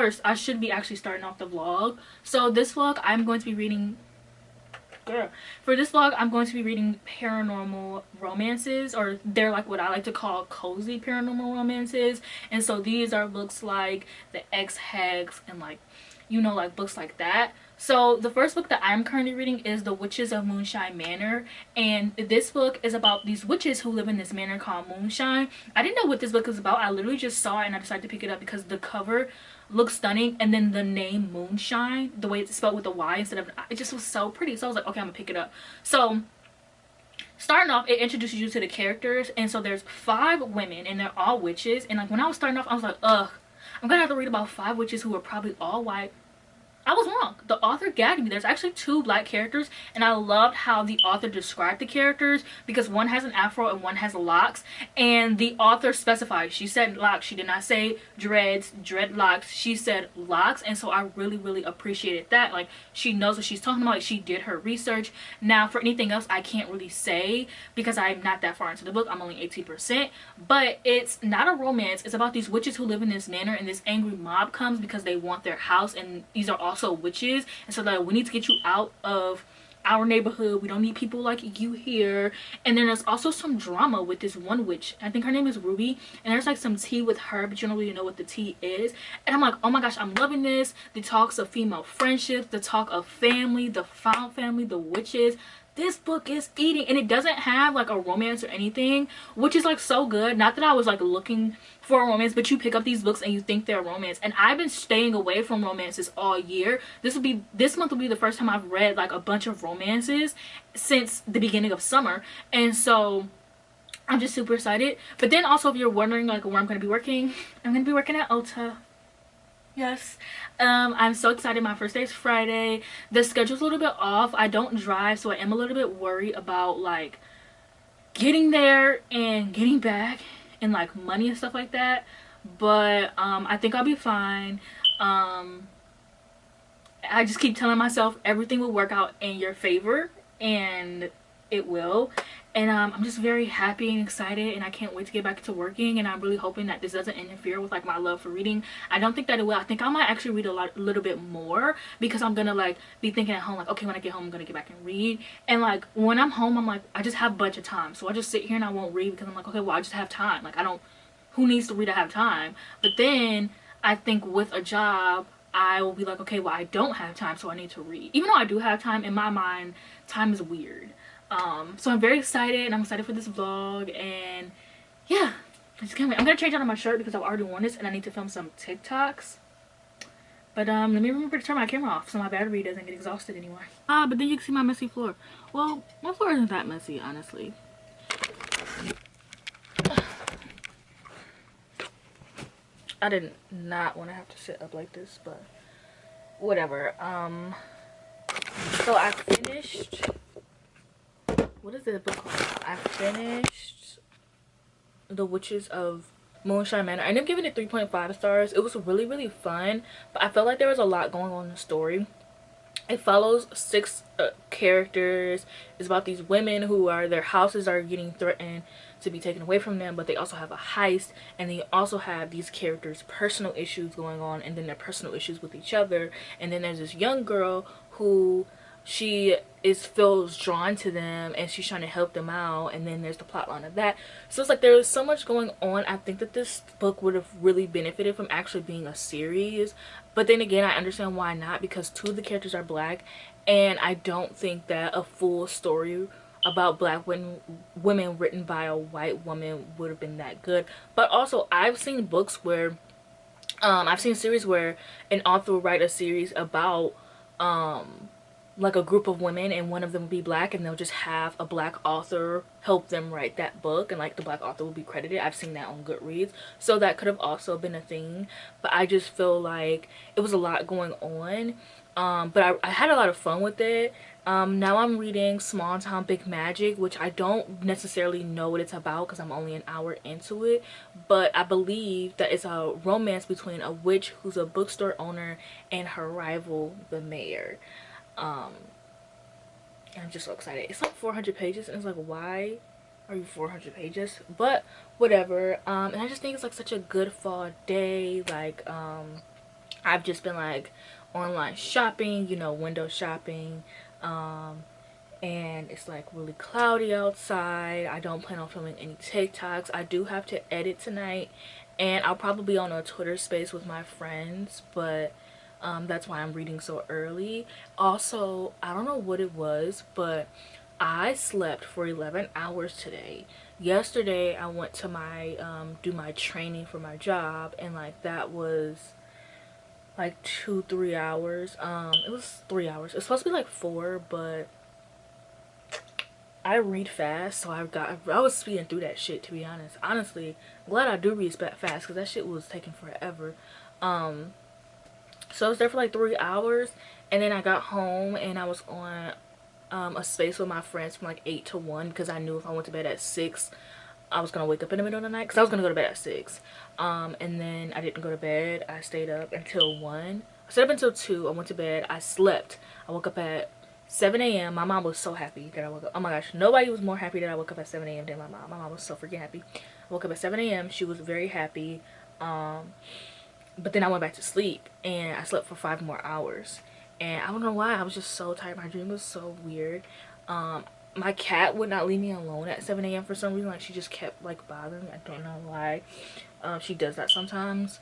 first, I should be actually starting off the vlog. So this vlog, I'm going to be reading, girl, for this vlog, I'm going to be reading paranormal romances, or they're like what I like to call cozy paranormal romances. And so these are books like The Ex-Hex and like, you know, like books like that. So the first book that I'm currently reading is The Witches of Moonshine Manor, and this book is about these witches who live in this manor called Moonshine. I didn't know what this book is about. I literally just saw it and I decided to pick it up because the cover looks stunning, and then the name Moonshine, the way it's spelled with a Y instead of, it just was so pretty. So I was like, okay, I'm gonna pick it up. So starting off, it introduces you to the characters, and so there's 5 women and they're all witches. And like when I was starting off, I was like, ugh, I'm gonna have to read about 5 witches who are probably all white. I was wrong. The author gagged me. There's actually 2 black characters, and I loved how the author described the characters, because one has an afro and one has locks, and the author specified. She said locks. She did not say dreads, dreadlocks. She said locks, and so I really appreciated that. Like, she knows what she's talking about. Like, she did her research. Now, for anything else, I can't really say because I'm not that far into the book. I'm only 18%, but it's not a romance. It's about these witches who live in this manor, and this angry mob comes because they want their house, and these are also witches, and so that we need to get you out of our neighborhood. We don't need people like you here. And then there's also some drama with this one witch. I think her name is Ruby, and there's like some tea with her, but you don't really know what the tea is. And I'm like, oh my gosh, I'm loving this. The talks of female friendships, the talk of family, the found family, the witches. This book is eating, and it doesn't have like a romance or anything, which is like so good. Not that I was like looking for a romance, but you pick up these books and you think they're romance. And I've been staying away from romances all year. This month will be the first time I've read like a bunch of romances since the beginning of summer, and so I'm just super excited. But then also, if you're wondering like where I'm going to be working, I'm going to be working at Ulta. Yes. I'm so excited. My first day is Friday. The schedule's a little bit off. I don't drive, so I am a little bit worried about like getting there and getting back and like money and stuff like that. But I think I'll be fine. I just keep telling myself everything will work out in your favor, and it will. And I'm just very happy and excited, and I can't wait to get back to working. And I'm really hoping that this doesn't interfere with like my love for reading. I don't think that it will. I think I might actually read a little bit more, because I'm gonna like be thinking at home like, okay, when I get home I'm gonna get back and read. And like when I'm home, I'm like, I just have a bunch of time, so I just sit here and I won't read because I'm like, okay, well, I just have time. Like, I don't, who needs to read? I have time. But then I think with a job, I will be like, okay, well, I don't have time, so I need to read. Even though I do have time, in my mind time is weird. So I'm very excited, and I'm excited for this vlog, and yeah, I just can't wait. I'm gonna change out of my shirt because I've already worn this and I need to film some TikToks. But let me remember to turn my camera off so my battery doesn't get exhausted anymore. But then you can see my messy floor. Well, my floor isn't that messy, honestly. I did not want to have to sit up like this, but whatever. So I finished, what is this book called? I finished The Witches of Moonshine Manor. I ended up giving it 3.5 stars. It was really fun, but I felt like there was a lot going on in the story. It follows 6 characters. It's about these women who are, their houses are getting threatened to be taken away from them, but they also have a heist, and they also have these characters' personal issues going on, and then their personal issues with each other. And then there's this young girl who feels drawn to them, and she's trying to help them out, and then there's the plot line of that. So it's like there was so much going on. I think that this book would have really benefited from actually being a series, but then again, I understand why not, because 2 of the characters are black, and I don't think that a full story about black women written by a white woman would have been that good. But also, I've seen books where I've seen series where an author will write a series about like a group of women, and one of them will be black, and they'll just have a black author help them write that book, and like the black author will be credited. I've seen that on Goodreads, so that could have also been a thing. But I just feel like it was a lot going on, but I had a lot of fun with it. Now I'm reading Small Town Big Magic, which I don't necessarily know what it's about because I'm only an hour into it, but I believe that it's a romance between a witch who's a bookstore owner and her rival, the mayor. And I'm just so excited. It's like 400 pages, and it's like, why are you 400 pages? But whatever. And I just think it's like such a good fall day. Like I've just been like online shopping, you know, window shopping. And it's like really cloudy outside. I don't plan on filming any TikToks. I do have to edit tonight, and I'll probably be on a Twitter space with my friends, but that's why I'm reading so early. Also, I don't know what it was, but I slept for 11 hours today. Yesterday I went to my do my training for my job, and like that was like 2-3 hours. It was 3 hours. It's supposed to be like 4, but I read fast, so I was speeding through that shit, to be honest. Honestly, glad I do read fast, because that shit was taking forever. So I was there for like 3 hours, and then I got home and I was on a space with my friends from like 8 to 1, because I knew if I went to bed at 6 I was gonna wake up in the middle of the night, because I was gonna go to bed at 6. And then I didn't go to bed. I stayed up until 1. I stayed up until 2. I went to bed. I slept. I woke up at 7 a.m. My mom was so happy that I woke up. Oh my gosh, nobody was more happy that I woke up at 7 a.m. than my mom. My mom was so freaking happy. I woke up at 7 a.m. She was very happy. But then I went back to sleep, and I slept for 5 more hours. And I don't know why, I was just so tired. My dream was so weird. My cat would not leave me alone at 7 a.m. for some reason. Like, she just kept like bothering me. I don't know why. She does that sometimes.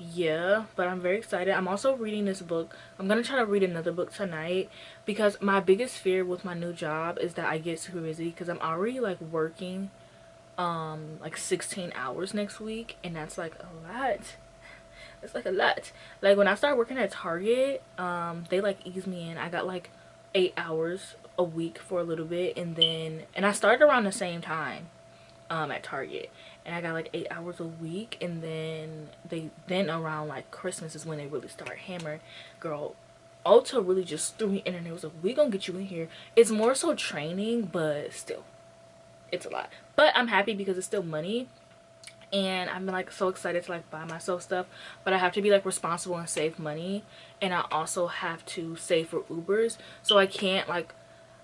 Yeah, but I'm very excited. I'm also reading this book. I'm gonna try to read another book tonight, because my biggest fear with my new job is that I get super busy, because I'm already like working like 16 hours next week, and that's like a lot. It's like a lot. Like when I started working at Target, they like eased me in. I got like 8 hours a week for a little bit, and I started around the same time at Target, and I got like 8 hours a week, and then around like Christmas is when they really start hammering. Girl, Ulta really just threw me in, and it was like, we gonna get you in here. It's more so training, but still it's a lot. But I'm happy because it's still money, and I'm like so excited to like buy myself stuff, but I have to be like responsible and save money, and I also have to save for Ubers. So I can't like,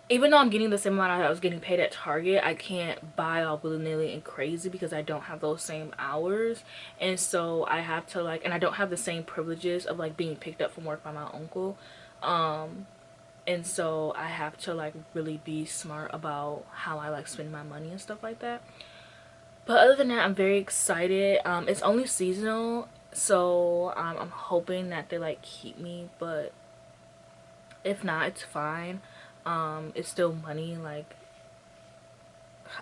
even though I'm getting the same amount I was getting paid at Target, I can't buy all willy-nilly and crazy, because I don't have those same hours. And so I have to like, and I don't have the same privileges of like being picked up from work by my uncle. And so I have to like really be smart about how I like spend my money and stuff like that. But other than that, I'm very excited. It's only seasonal, so I'm hoping that they like keep me, but if not, it's fine. It's still money. Like,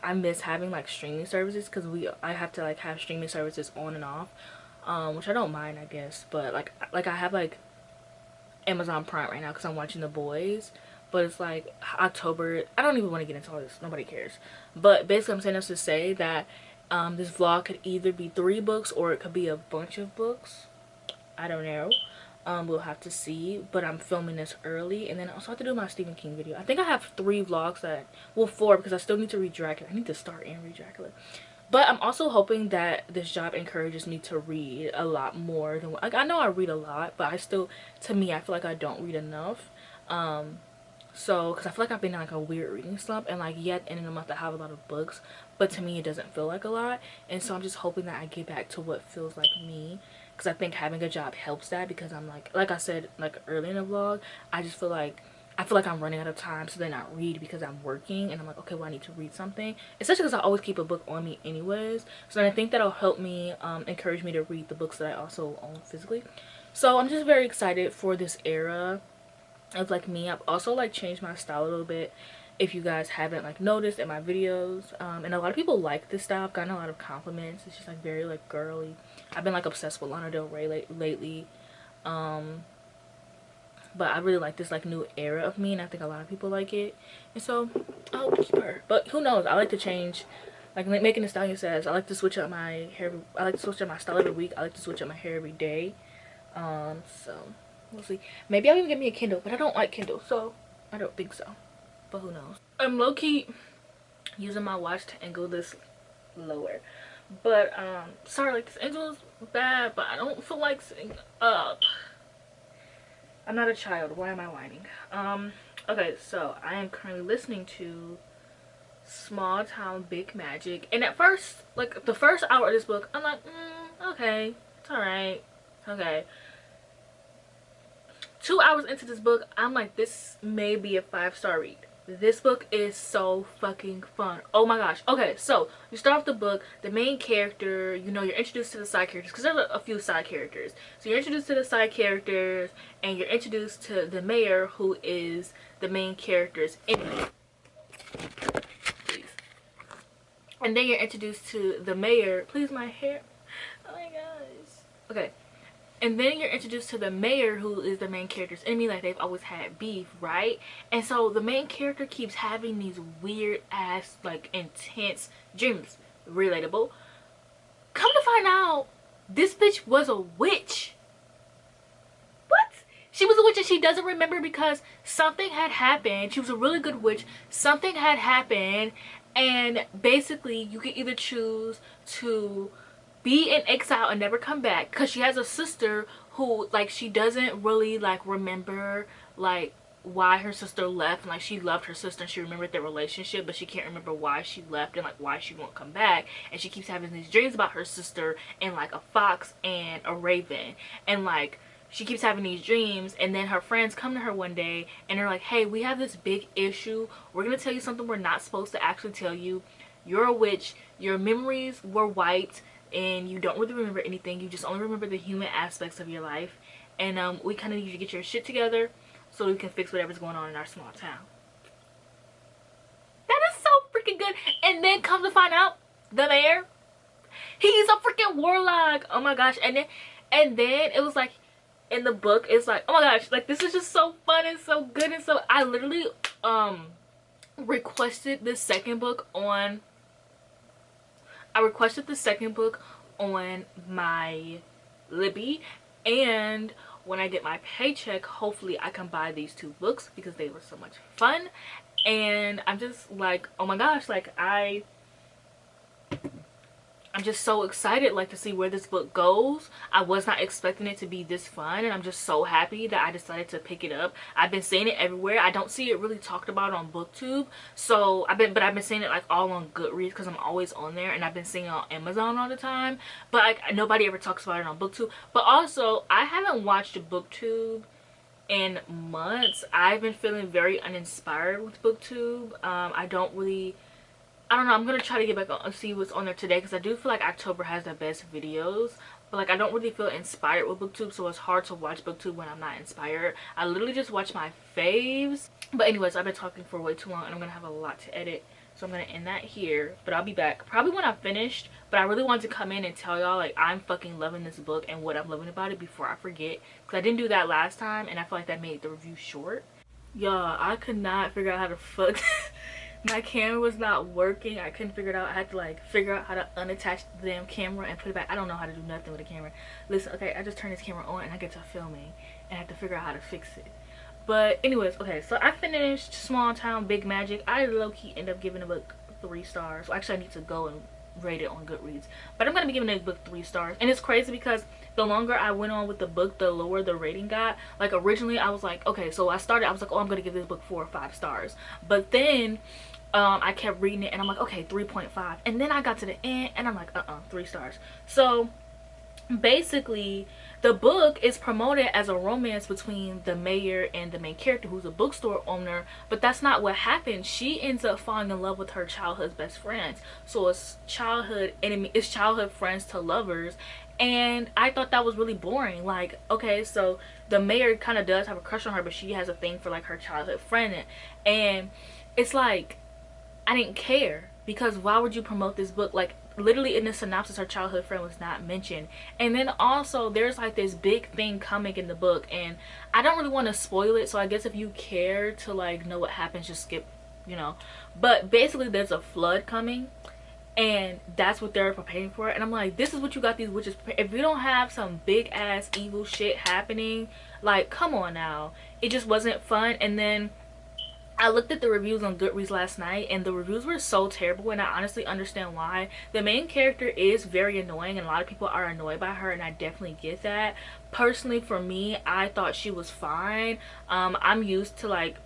I miss having like streaming services, because I have to like have streaming services on and off, which I don't mind, I guess. But like I have like Amazon Prime right now because I'm watching The Boys, but it's like October. I don't even want to get into all this, nobody cares. But basically I'm saying this to say that this vlog could either be 3 books or it could be a bunch of books. I don't know. We'll have to see. But I'm filming this early, and then I also have to do my Stephen King video. I think I have 3 vlogs that, well, 4, because I still need to read Dracula. I need to start and read Dracula. But I'm also hoping that this job encourages me to read a lot more than, like, I know I read a lot, but I still, to me, I feel like I don't read enough. So because I feel like I've been in like a weird reading slump, and like yet in a month I have a lot of books, but to me it doesn't feel like a lot. And so I'm just hoping that I get back to what feels like me, because I think having a job helps that, because I'm like I said like early in the vlog, I feel like I'm running out of time, so then I read because I'm working, and I'm like, okay, well, I need to read something, especially because I always keep a book on me anyways. So then I think that'll help me encourage me to read the books that I also own physically. So I'm just very excited for this era of like me. I've also like changed my style a little bit, if you guys haven't like noticed in my videos, and a lot of people like this style. I've gotten a lot of compliments. It's just like very like girly. I've been like obsessed with Lana Del Rey lately, but I really like this like new era of me, and I think a lot of people like it, and so I hope to keep her. But who knows, I like to change, like Making the Stallion says, I like to switch up my hair. I like to switch up my style every week. I like to switch up my hair every day. So we'll see. Maybe I'll even get me a Kindle, but I don't like Kindle, so I don't think so. But who knows? I'm low-key using my watch to angle this lower. But sorry, like this angle is bad, but I don't feel like sitting up. I'm not a child. Why am I whining? Okay, so I am currently listening to Small Town Big Magic. And at first, like the first hour of this book, I'm like, okay, it's alright, okay. 2 hours into this book, I'm like, this may be a 5-star read. This book is so fucking fun. Oh my gosh. Okay, so you start off the book, the main character, you know, you're introduced to the side characters because there's a few side characters. So you're introduced to the side characters and you're introduced to the mayor, who is the main character's enemy. Please. And then you're introduced to the mayor. Please, my hair. Oh my gosh. Okay. And then you're introduced to the mayor, who is the main character's enemy. Like, they've always had beef, right? And so the main character keeps having these weird ass, like, intense dreams. Relatable. Come to find out, this bitch was a witch. What? She was a witch and she doesn't remember because something had happened. She was a really good witch. Something had happened. And basically, you can either choose to be in exile and never come back, because she has a sister who, like, she doesn't really, like, remember, like, why her sister left. And, like, she loved her sister and she remembered their relationship, but she can't remember why she left and, like, why she won't come back. And she keeps having these dreams about her sister and, like, a fox and a raven. And, like, she keeps having these dreams, and then her friends come to her one day and they're like, hey, we have this big issue. We're gonna tell you something we're not supposed to actually tell you. You're a witch. Your memories were wiped and you don't really remember anything. You just only remember the human aspects of your life, and we kind of need you to get your shit together so we can fix whatever's going on in our small town. That is so freaking good. And then come to find out, the mayor, he's a freaking warlock. Oh my gosh. And then it was like, in the book, it's like, oh my gosh, like, this is just so fun and so good. And so I literally requested the second book on my Libby, and when I get my paycheck, hopefully I can buy these 2 books because they were so much fun. And I'm just like, oh my gosh, like, I'm just so excited, like, to see where this book goes. I was not expecting it to be this fun, and I'm just so happy that I decided to pick it up. I've been seeing it everywhere. I don't see it really talked about on BookTube, so I've been seeing it, like, all on Goodreads because I'm always on there, and I've been seeing it on Amazon all the time, but, like, nobody ever talks about it on BookTube. But also, I haven't watched BookTube in months. I've been feeling very uninspired with BookTube. I don't know, I'm gonna try to get back on, see what's on there today, because I do feel like October has the best videos, but, like, I don't really feel inspired with BookTube, so it's hard to watch BookTube when I'm not inspired. I literally just watch my faves. But anyways, I've been talking for way too long and I'm gonna have a lot to edit, so I'm gonna end that here. But I'll be back probably when I'm finished. But I really wanted to come in and tell y'all, like, I'm fucking loving this book and what I'm loving about it before I forget, because I didn't do that last time and I feel like that made the review short. Y'all, I could not figure out how to fuck my camera was not working. I couldn't figure it out. I had to, like, figure out how to unattach the damn camera and put it back. I don't know how to do nothing with the camera. Listen, okay, I just turned this camera on and I get to filming and I had to figure out how to fix it. But anyways, okay, so I finished Small Town Big Magic. I low-key end up giving the book 3 stars. Well, actually, I need to go and rate it on Goodreads, but I'm gonna be giving the book 3 stars. And it's crazy because the longer I went on with the book, the lower the rating got. Like, originally I was like, okay, so I was like, oh, I'm gonna give this book 4 or 5 stars, but then I kept reading it and I'm like, okay, 3.5, and then I got to the end and I'm like, 3 stars. So basically the book is promoted as a romance between the mayor and the main character, who's a bookstore owner, but that's not what happens. She ends up falling in love with her childhood's best friends. So it's childhood friends to lovers. And I thought that was really boring. Like, okay, so the mayor kind of does have a crush on her, but she has a thing for, like, her childhood friend, and it's like, I didn't care, because why would you promote this book? Like, literally in the synopsis, her childhood friend was not mentioned. And then also there's, like, this big thing coming in the book, and I don't really want to spoil it, so I guess if you care to, like, know what happens, just skip, you know. But basically there's a flood coming, and that's what they're preparing for. And I'm like, this is what you got these witches prepared. If you don't have some big ass evil shit happening, like, come on now. It just wasn't fun. And then I looked at the reviews on Goodreads last night, and the reviews were so terrible, and I honestly understand why. The main character is very annoying, and a lot of people are annoyed by her, and I definitely get that. Personally, for me, I thought she was fine. I'm used to, like,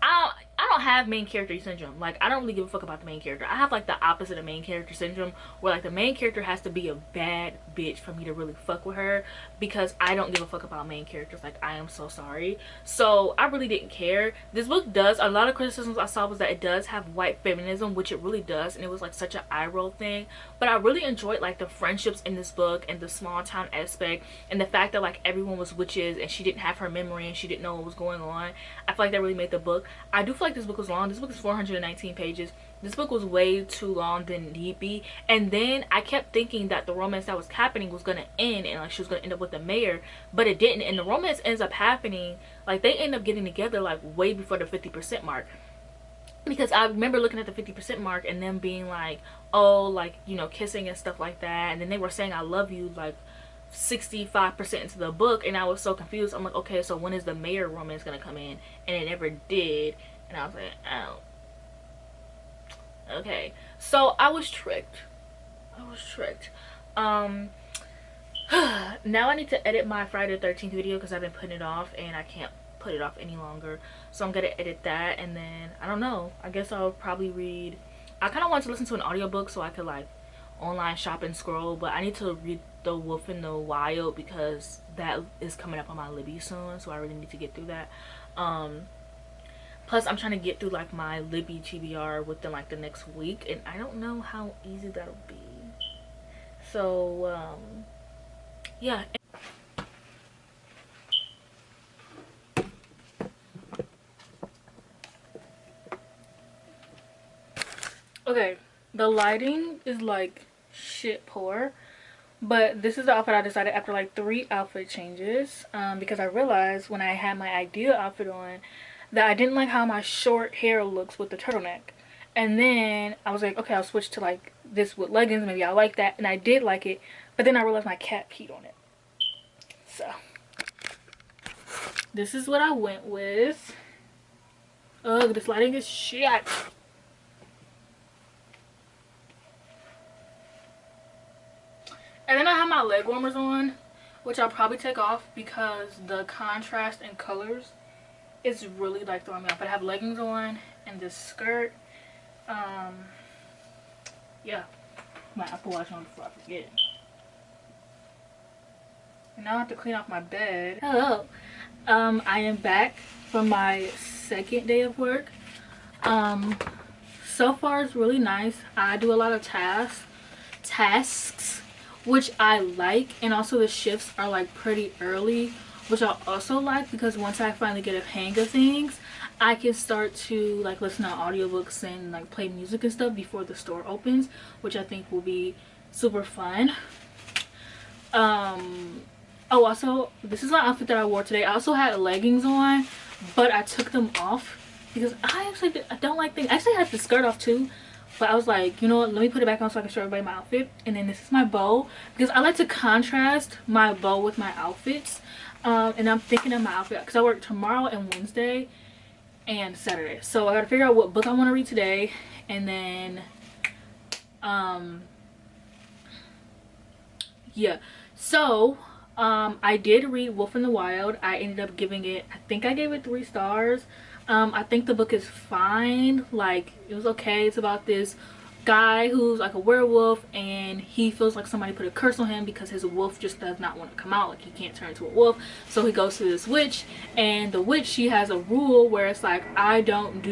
I don't have main character syndrome. Like, I don't really give a fuck about the main character. I have like the opposite of main character syndrome, where like the main character has to be a bad bitch for me to really fuck with her, because I don't give a fuck about main characters. Like, I am so sorry. So I really didn't care. This book does, a lot of criticisms I saw was that it does have white feminism, which it really does, and it was like such an eye roll thing. But I really enjoyed like the friendships in this book, and the small town aspect, and the fact that like everyone was witches and she didn't have her memory and she didn't know what was going on. I feel like that really made the book. I do feel like this book was long. This book is 419 pages. This book was way too long than need be. And then I kept thinking that the romance that was happening was gonna end, and like she was gonna end up with the mayor, but it didn't. And the romance ends up happening, like they end up getting together like way before the 50% mark, because I remember looking at the 50% mark and them being like, oh, like, you know, kissing and stuff like that, and then they were saying I love you like 65% into the book, and I was so confused. I'm like, okay, so when is the mayor romance gonna come in? And it never did. And I was like, oh, okay. So I was tricked. Now I need to edit my Friday the 13th video because I've been putting it off and I can't put it off any longer. So I'm gonna edit that, and then I don't know, I guess I'll probably read. I kind of want to listen to an audiobook so I could like online shop and scroll, but I need to read The Wolf in the Wild because that is coming up on my Libby soon, so I really need to get through that. Plus I'm trying to get through like my Libby TBR within like the next week, and I don't know how easy that'll be. So yeah. Okay, the lighting is like shit poor, but this is the outfit I decided after like 3 outfit changes, because I realized when I had my ideal outfit on that I didn't like how my short hair looks with the turtleneck. And then I was like, okay, I'll switch to like this with leggings, maybe I like that, and I did like it, but then I realized my cat peed on it. So this is what I went with. Ugh, this lighting is shit. And then I have my leg warmers on, which I'll probably take off because the contrast in colors is really like throwing me off. But I have leggings on and this skirt. Yeah, my Apple Watch on before I forget. And now I have to clean off my bed. Hello. I am back from my second day of work. So far it's really nice. I do a lot of tasks, which I like, and also the shifts are like pretty early, which I also like, because once I finally get a hang of things, I can start to like listen to audiobooks and like play music and stuff before the store opens, which I think will be super fun. Oh, also this is my outfit that I wore today. I also had leggings on, but I took them off because I don't like things. I actually had the skirt off too, but I was like, you know what, let me put it back on so I can show everybody my outfit. And then this is my bow, because I like to contrast my bow with my outfits. And I'm thinking of my outfit because I work tomorrow and Wednesday and Saturday, so I gotta figure out what book I want to read today. And then yeah, so I did read Wolf in the Wild. I ended up giving it, I think I gave it 3 stars. I think the book is fine. Like, it was okay. It's about this guy who's like a werewolf, and he feels like somebody put a curse on him because his wolf just does not want to come out. Like, he can't turn into a wolf, so he goes to this witch, and the witch, she has a rule where it's like, I don't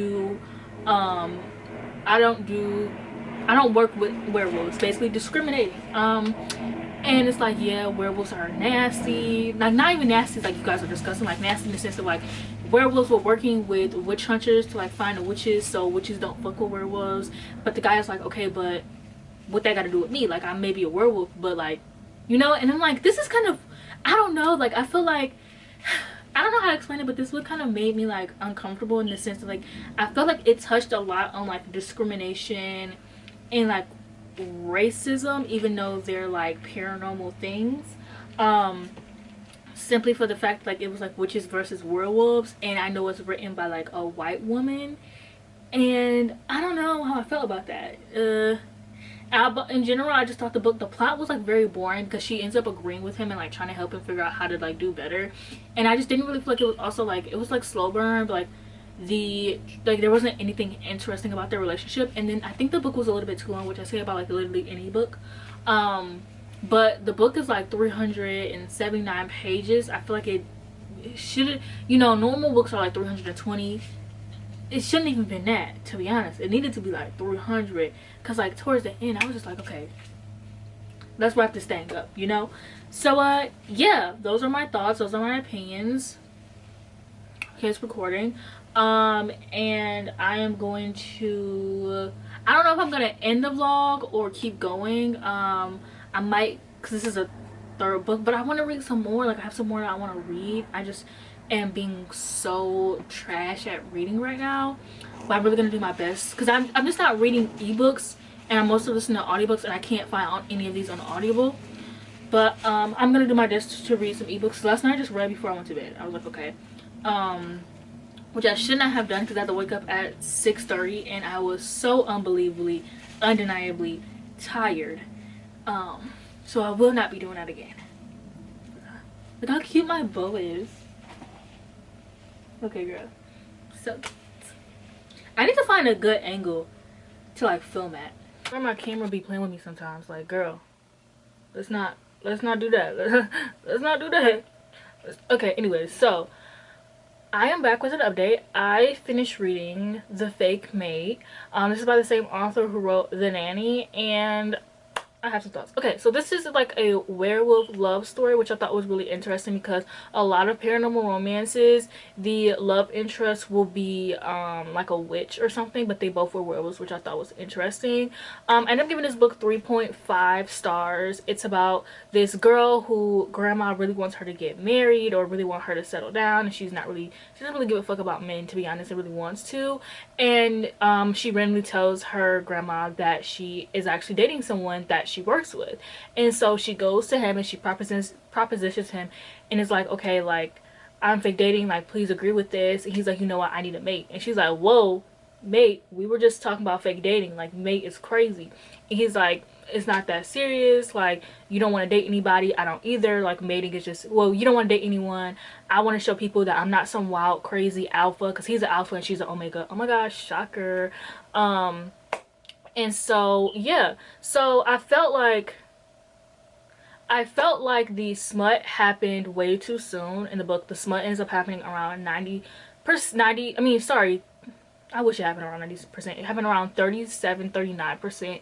work with werewolves, basically discriminating. And it's like, yeah, werewolves are nasty. Like, not even nasty like you guys are discussing, like nasty in the sense of like werewolves were working with witch hunters to like find the witches, so witches don't fuck with werewolves. But the guy is like, okay, but what that got to do with me? Like, I may be a werewolf, but like, you know. And I'm like, this is kind of, I don't know, like, I feel like, I don't know how to explain it, but this would kind of made me like uncomfortable in the sense of like, I felt like it touched a lot on like discrimination and like racism, even though they're like paranormal things, simply for the fact like it was like witches versus werewolves, and I know it's written by like a white woman, and I don't know how I felt about that. In general, I just thought the plot was like very boring, because she ends up agreeing with him and like trying to help him figure out how to like do better, and I just didn't really feel like it was also like, it was like slow burn, but like the like there wasn't anything interesting about their relationship. And then I think the book was a little bit too long, which I say about like literally any book. But the book is like 379 pages. I feel like it should, you know, normal books are like 320. It shouldn't even been that, to be honest. It needed to be like 300, because like towards the end I was just like, okay, let's wrap this thing up, you know. So yeah, those are my thoughts, those are my opinions. Okay, it's recording. And I am going to, I don't know if I'm gonna end the vlog or keep going. I might, because this is a third book, but I want to read some more. Like I have some more that I want to read. I just am being so trash at reading right now, but I'm really gonna do my best, because I'm just not reading ebooks, and I'm mostly listening to audiobooks, and I can't find any of these on Audible. But I'm gonna do my best to read some ebooks. Last night I just read before I went to bed. I was like, okay, which I should not have done, because I had to wake up at 6:30, and I was so unbelievably, undeniably tired. So I will not be doing that again. Look how cute my bow is. Okay, girl. So I need to find a good angle to like film at. Or my camera be playing with me sometimes. Like, girl, let's not do that. Let's not do that. Okay, anyways, so I am back with an update. I finished reading The Fake Mate. This is by the same author who wrote The Nanny, and I have some thoughts. Okay, so this is like a werewolf love story, which I thought was really interesting, because a lot of paranormal romances, the love interest will be like a witch or something, but they both were werewolves, which I thought was interesting. And I'm giving this book 3.5 stars. It's about this girl who grandma really wants her to get married, or really want her to settle down, and she doesn't really give a fuck about men, to be honest, and really wants to. And she randomly tells her grandma that she is actually dating someone that she works with, and so she goes to him and she propositions him, and is like, okay, like, I'm fake dating, like, please agree with this. And he's like, you know what, I need a mate. And she's like, whoa, mate, we were just talking about fake dating, like, mate is crazy. And he's like, it's not that serious, like, you don't want to date anybody, I don't either, like, mating is just, well, you don't want to date anyone, I want to show people that I'm not some wild crazy alpha, because he's an alpha and she's an omega. Oh my gosh, shocker. And so yeah, so I felt like the smut happened way too soon in the book. The smut ends up happening around 90, I mean, sorry, I wish it happened around 90%. It happened around 37, 39%.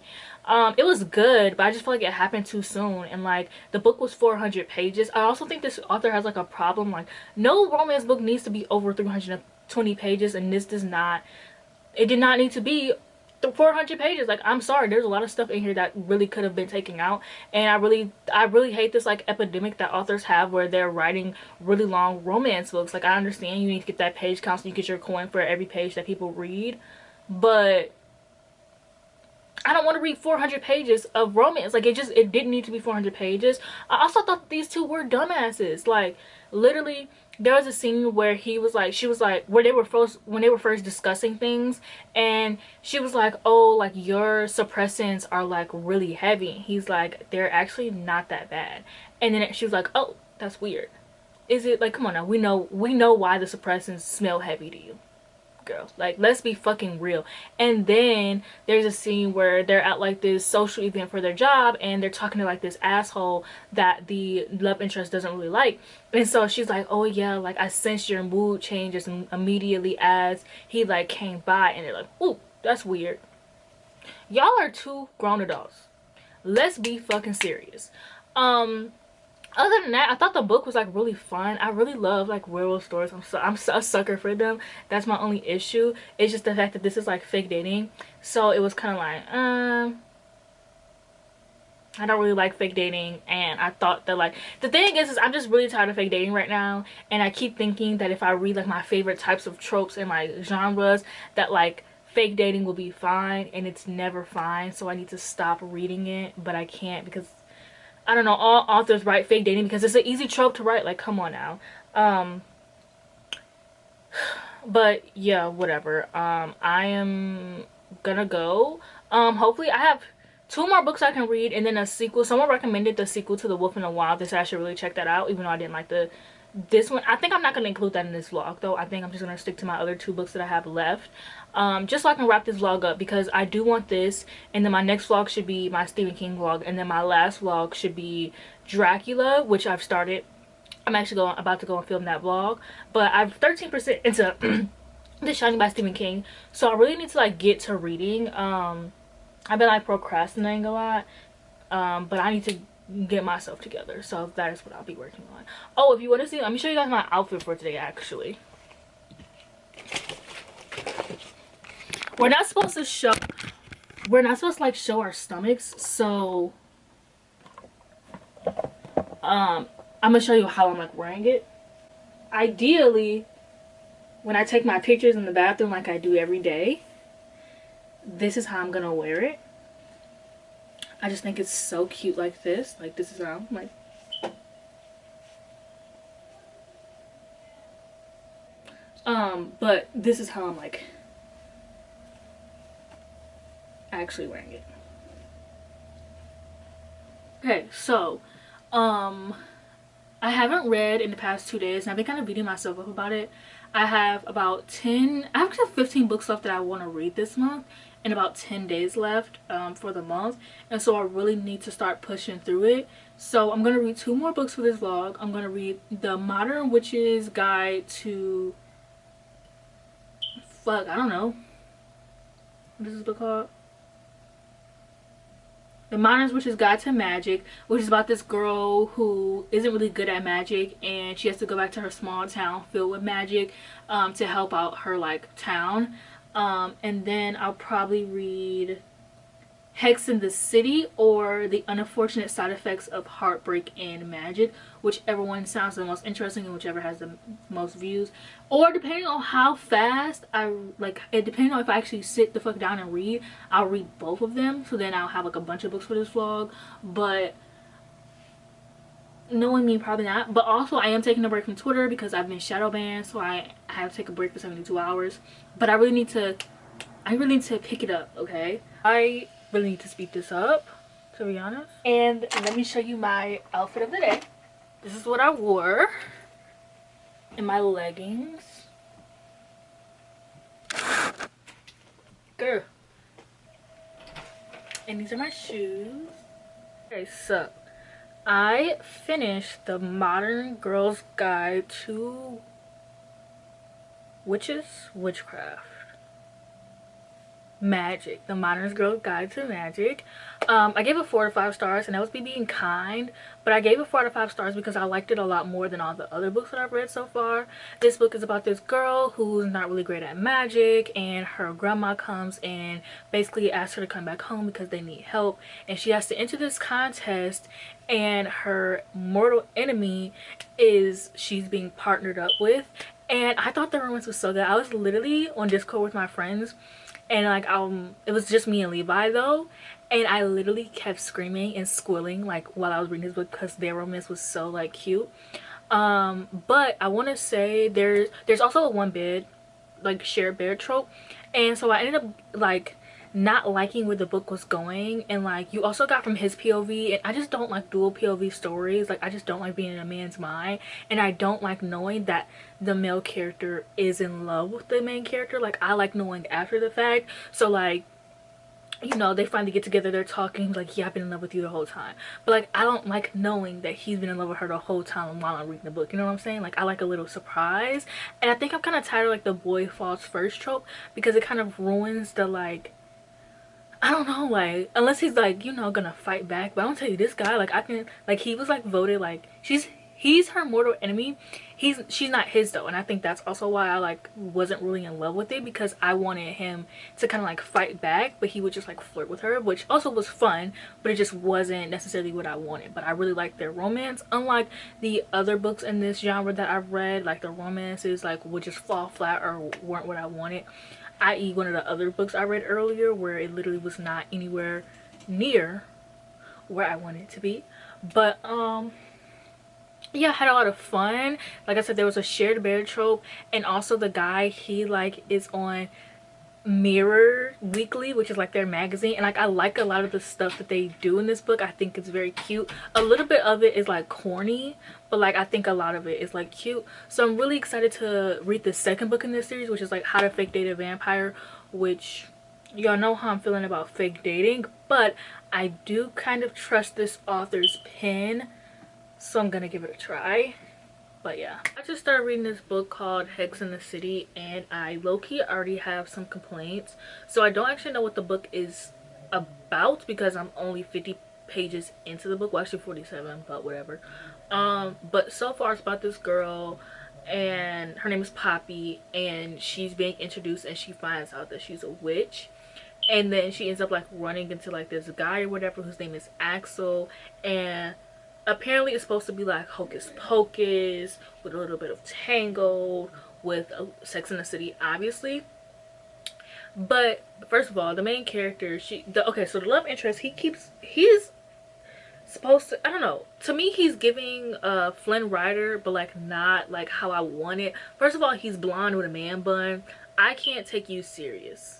It was good, but I just feel like it happened too soon. And like, the book was 400 pages. I also think this author has like a problem. Like, no romance book needs to be over 320 pages, and this does not. It did not need to be 400 pages. Like, I'm sorry, there's a lot of stuff in here that really could have been taken out. And I really hate this like epidemic that authors have, where they're writing really long romance books. Like, I understand you need to get that page count so you get your coin for every page that people read, but I don't want to read 400 pages of romance. Like, it didn't need to be 400 pages. I also thought these two were dumbasses. Like, literally, there was a scene where she was like, when they were first discussing things, and she was like, oh, like, your suppressants are like really heavy. He's like, they're actually not that bad. And then she was like, oh, that's weird. Is it? Like, come on now, we know why the suppressants smell heavy to you, girl. Like, let's be fucking real. And then there's a scene where they're at like this social event for their job, and they're talking to like this asshole that the love interest doesn't really like. And so she's like, oh yeah, like, I sensed your mood changes immediately as he like came by. And they're like, ooh, that's weird. Y'all are two grown adults, let's be fucking serious. Other than that, I thought the book was like really fun. I really love like werewolf stories. I'm a sucker for them. That's my only issue. It's just the fact that this is like fake dating. So it was kind of like, I don't really like fake dating. And I thought that, like, the thing is I'm just really tired of fake dating right now. And I keep thinking that if I read like my favorite types of tropes and like genres, that like fake dating will be fine, and it's never fine. So I need to stop reading it, but I can't, because I don't know, all authors write fake dating because it's an easy trope to write. Like, come on now. But yeah, whatever. I am gonna go. Hopefully I have 2 more books I can read, and then a sequel. Someone recommended the sequel to The Wolf in the Wild. They said I should really check that out, even though I didn't like the This one, I think I'm not going to include that in this vlog though. I think I'm just going to stick to my other 2 books that I have left, just so I can wrap this vlog up, because I do want this, and then my next vlog should be my Stephen King vlog, and then my last vlog should be Dracula, which I've started. I'm actually about to go and film that vlog, but I'm 13% into The Shining by Stephen King, so I really need to like get to reading. I've been like procrastinating a lot, but I need to get myself together, so that is what I'll be working on. Oh, if you want to see, let me show you guys my outfit for today. Actually, we're not supposed to like show our stomachs, so I'm gonna show you how I'm like wearing it. Ideally, when I take my pictures in the bathroom like I do every day, this is how I'm gonna wear it. I just think it's so cute like this. Like, this is how I'm like. But this is how I'm like actually wearing it. Okay, so I haven't read in the past 2 days, and I've been kind of beating myself up about it. I have about 10, I have 15 books left that I want to read this month, and about 10 days left for the month, and so I really need to start pushing through it. So I'm going to read 2 more books for this vlog. I'm going to read The Modern Witch's Guide to, I don't know, what is this book called? The Modern Witch's Guide to Magic, which is about this girl who isn't really good at magic, and she has to go back to her small town filled with magic to help out her like town. And then I'll probably read Hex in the City, or The Unfortunate Side Effects of Heartbreak and Magic, whichever one sounds the most interesting and whichever has the most views. Or depending on how fast I like it, depending on if I actually sit the fuck down and read, I'll read both of them, so then I'll have like a bunch of books for this vlog. But knowing me, probably not. But also, I am taking a break from Twitter because I've been shadow banned, so I have to take a break for 72 hours. But I really need to pick it up. Okay, I really need to speed this up, to be honest. And let me show you my outfit of the day. This is what I wore, and my leggings. Girl. And these are my shoes. Okay, so I finished The Modern Girl's Guide to Witchcraft, Magic. The Modern Girl's Guide to Magic. I gave it 4 to 5 stars, and that was me being kind, but I gave it 4 to 5 stars because I liked it a lot more than all the other books that I've read so far. This book is about this girl who's not really great at magic, and her grandma comes and basically asks her to come back home because they need help, and she has to enter this contest, and her mortal enemy is she's being partnered up with. And I thought the romance was so good. I was literally on Discord with my friends, and like it was just me and Levi though, and I literally kept screaming and squealing like while I was reading this book because their romance was so like cute. But I want to say there's also a one bed, like shared bed trope, and so I ended up like not liking where the book was going. And like, you also got from his POV, and I just don't like dual POV stories. Like, I just don't like being in a man's mind, and I don't like knowing that the male character is in love with the main character. Like, I like knowing after the fact. So like, you know, they finally get together, they're talking, like, yeah, I've been in love with you the whole time. But like, I don't like knowing that he's been in love with her the whole time while I'm reading the book, you know what I'm saying? Like, I like a little surprise. And I think I'm kind of tired of like the boy falls first trope, because it kind of ruins the like, I don't know, like, unless he's like, you know, gonna fight back. But I don't tell you, this guy, like, I can, like, he was like voted like, he's her mortal enemy. She's not his though, and I think that's also why I like wasn't really in love with it, because I wanted him to kind of like fight back, but he would just like flirt with her, which also was fun, but it just wasn't necessarily what I wanted. But I really liked their romance, unlike the other books in this genre that I've read. Like, the romances like would just fall flat or weren't what I wanted, i.e. one of the other books I read earlier, where it literally was not anywhere near where I wanted it to be. But yeah, I had a lot of fun. Like I said, there was a shared bear trope, and also the guy, he like is on Mirror Weekly, which is like their magazine, and like I like a lot of the stuff that they do in this book. I think it's very cute. A little bit of it is like corny, but like I think a lot of it is like cute. So I'm really excited to read the second book in this series, which is like How to Fake Date a Vampire, which y'all know how I'm feeling about fake dating, but I do kind of trust this author's pen, so I'm gonna give it a try. But yeah, I just started reading this book called Hex in the City, and I low-key already have some complaints. So I don't actually know what the book is about because I'm only 50 pages into the book. Well, actually 47, but whatever. But so far it's about this girl, and her name is Poppy, and she's being introduced, and she finds out that she's a witch. And then she ends up like running into like this guy or whatever whose name is Axel, and apparently it's supposed to be like hocus pocus with a little bit of Tangled with Sex in the City, obviously. But first of all, the main character, okay, so the love interest, he's supposed to, I don't know, to me he's giving Flynn Rider, but like not like how I want it. First of all, he's blonde with a man bun. I can't take you serious.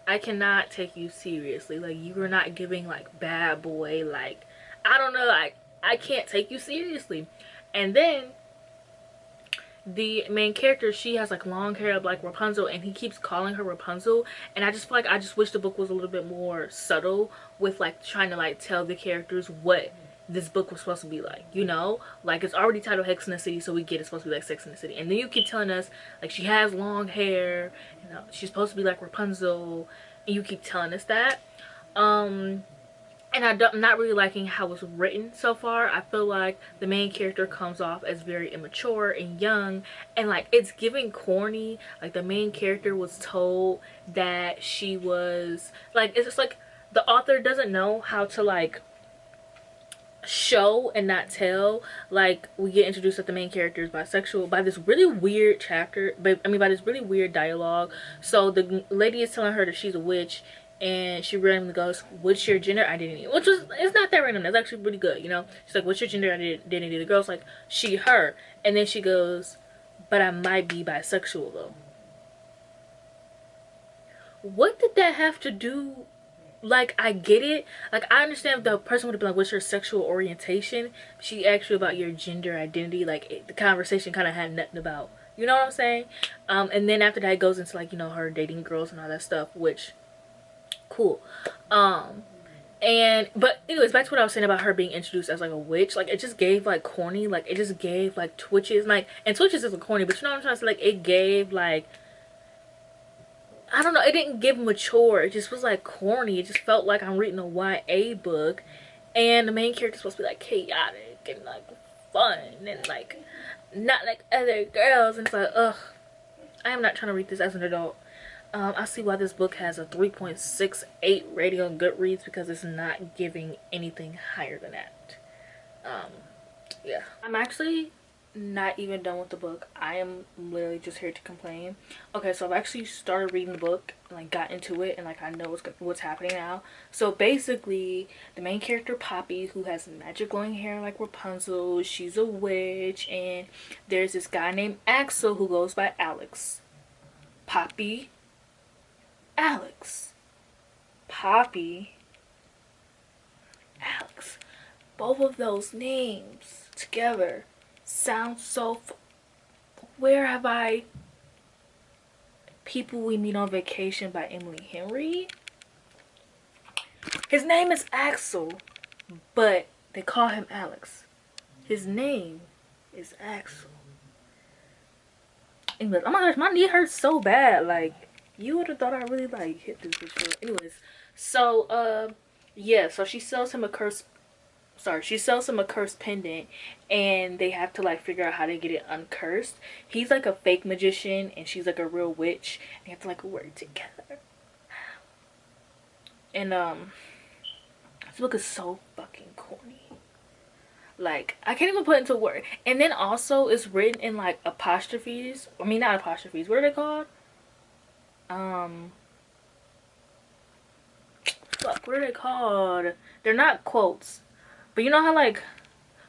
I cannot take you seriously. Like, you are not giving like bad boy, like, I don't know, I can't take you seriously. And then the main character, she has like long hair like Rapunzel, and he keeps calling her Rapunzel, and I just feel like I just wish the book was a little bit more subtle with like trying to like tell the characters what this book was supposed to be like, you know? Like, it's already titled Hex in the City, so we get it's supposed to be like Sex in the City, and then you keep telling us like she has long hair, you know, she's supposed to be like Rapunzel, and you keep telling us that. And I'm not really liking how it's written so far. I feel like the main character comes off as very immature and young, and like it's giving corny. Like, the main character was told that she was like, it's just like the author doesn't know how to like show and not tell. Like, we get introduced that the main character is bisexual by this really weird chapter, but I mean by this really weird dialogue. So the lady is telling her that she's a witch, and she randomly goes, "What's your gender identity?" Which was, it's not that random, that's actually pretty good, you know. She's like, "What's your gender identity?" The girl's like, "She, her." And then she goes, "But I might be bisexual though." What did that have to do? Like, I get it, like I understand if the person would have been like, "What's your sexual orientation?" She asked you about your gender identity, like the conversation kind of had nothing about, you know what I'm saying? And then after that it goes into like, you know, her dating girls and all that stuff, which cool. And but anyways, back to what I was saying about her being introduced as like a witch. Like, it just gave like corny, like it just gave like Twitches, like, and Twitches isn't corny, but you know what I'm trying to say, like it gave like, I don't know, it didn't give mature, it just was like corny. It just felt like I'm reading a YA book, and the main character's supposed to be like chaotic and like fun and like not like other girls, and it's like, ugh, I am not trying to read this as an adult. I see why this book has a 3.68 rating on Goodreads, because it's not giving anything higher than that. Yeah. I'm actually not even done with the book. I am literally just here to complain. Okay, so I've actually started reading the book and like got into it, and like I know what's happening now. So basically, the main character Poppy, who has magic glowing hair like Rapunzel, she's a witch, and there's this guy named Axel who goes by Alex. Poppy, Alex. Poppy, Alex. Both of those names together sound so Where Have I People We Meet on Vacation by Emily Henry? His name is Axel, but they call him Alex. His name is Axel. Anyways, oh my gosh, my knee hurts so bad. Like, you would have thought I really like hit this bitch. Anyways, so yeah, so she sells him a cursed pendant, and they have to like figure out how to get it uncursed. He's like a fake magician, and she's like a real witch, and they have to like work together. And this book is so fucking corny. Like, I can't even put it into words. And then also it's written in like apostrophes. I mean, not apostrophes, what are they called? Fuck, what are they called? They're not quotes, but you know how like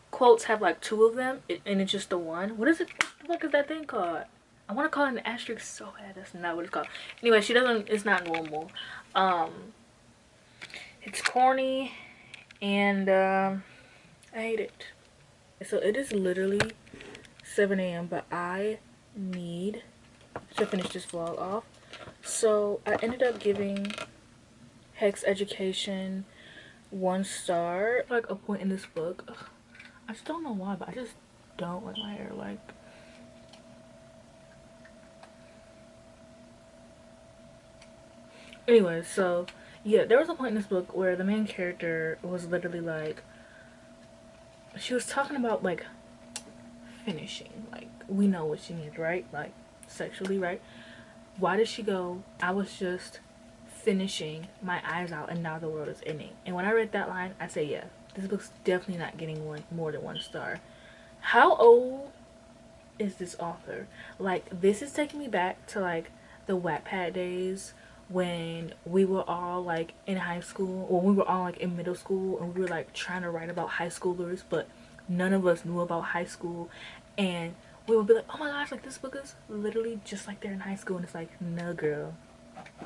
quotes have like two of them and it's just the one? What is it? What the fuck is that thing called? I want to call it an asterisk so bad. That's not what it's called. Anyway, she doesn't. It's not normal. Um, it's corny, and I hate it. So it is literally 7 a.m. But I need to finish this vlog off. So I ended up giving Hex Education 1 star. Like a point in this book. Ugh, I just don't know why, but I just don't like my hair. Like. Anyway, so yeah, there was a point in this book where the main character was literally like, she was talking about like finishing. Like, we know what she needs, right? Like, sexually, right? Why did she go, I was just finishing my eyes out and now the world is ending? And when I read that line, I say, yeah, this book's definitely not getting more than 1 star. How old is this author? Like, this is taking me back to like the Wattpad days when we were all like in high school, or we were all like in middle school, and we were like trying to write about high schoolers, but none of us knew about high school, and we would be like, oh my gosh, like this book is literally just like they're in high school, and it's like, no girl,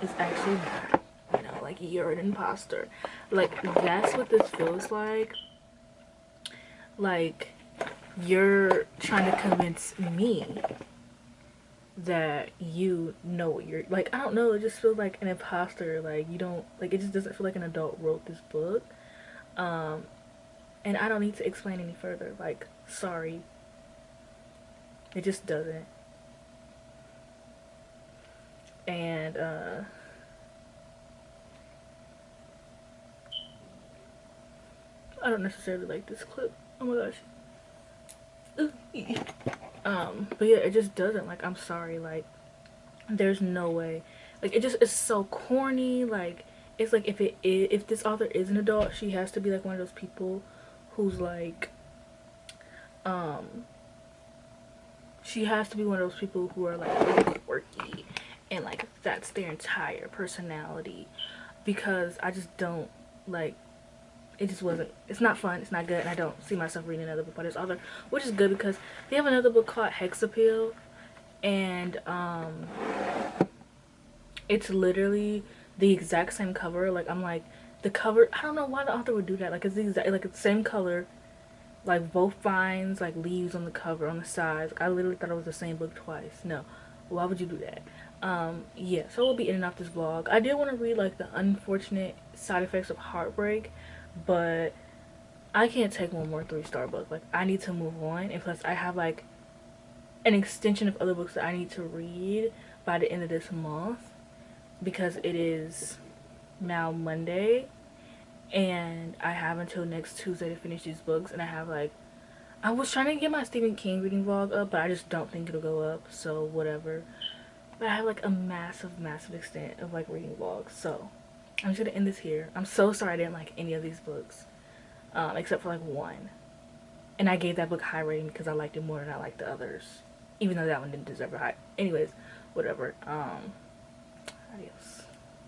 it's actually not, you know, like you're an imposter. Like, that's what this feels like you're trying to convince me that you know what you're like. I don't know, it just feels like an imposter. Like, you don't, like, it just doesn't feel like an adult wrote this book. And I don't need to explain any further. Like, sorry, it just doesn't. And I don't necessarily like this clip. Oh my gosh. But yeah, it just doesn't. Like, I'm sorry, like, there's no way. Like, it just is so corny. Like, it's like, if this author is an adult, she has to be like one of those people who's like, she has to be one of those people who are like really quirky, and like that's their entire personality. Because I just don't like, it just wasn't, it's not fun, it's not good, and I don't see myself reading another book by this author, which is good because they have another book called Hex Appeal, and it's literally the exact same cover. Like, I'm like, the cover, I don't know why the author would do that. Like, it's the exact, like, it's the same color, like both vines, like leaves on the cover, on the sides. Like, I literally thought it was the same book twice. No, why would you do that? Yeah, so we'll be in and out this vlog. I did want to read like The Unfortunate Side Effects of Heartbreak, but I can't take one more 3-star book. Like, I need to move on, and plus I have like an extension of other books that I need to read by the end of this month, because it is now Monday and I have until next Tuesday to finish these books. And I have like, I was trying to get my Stephen King reading vlog up, but I just don't think it'll go up, so whatever. But I have like a massive extent of like reading vlogs, so I'm just gonna end this here. I'm so sorry I didn't like any of these books, except for like one, and I gave that book a high rating because I liked it more than I liked the others, even though that one didn't deserve a high. Anyways, whatever. Adios.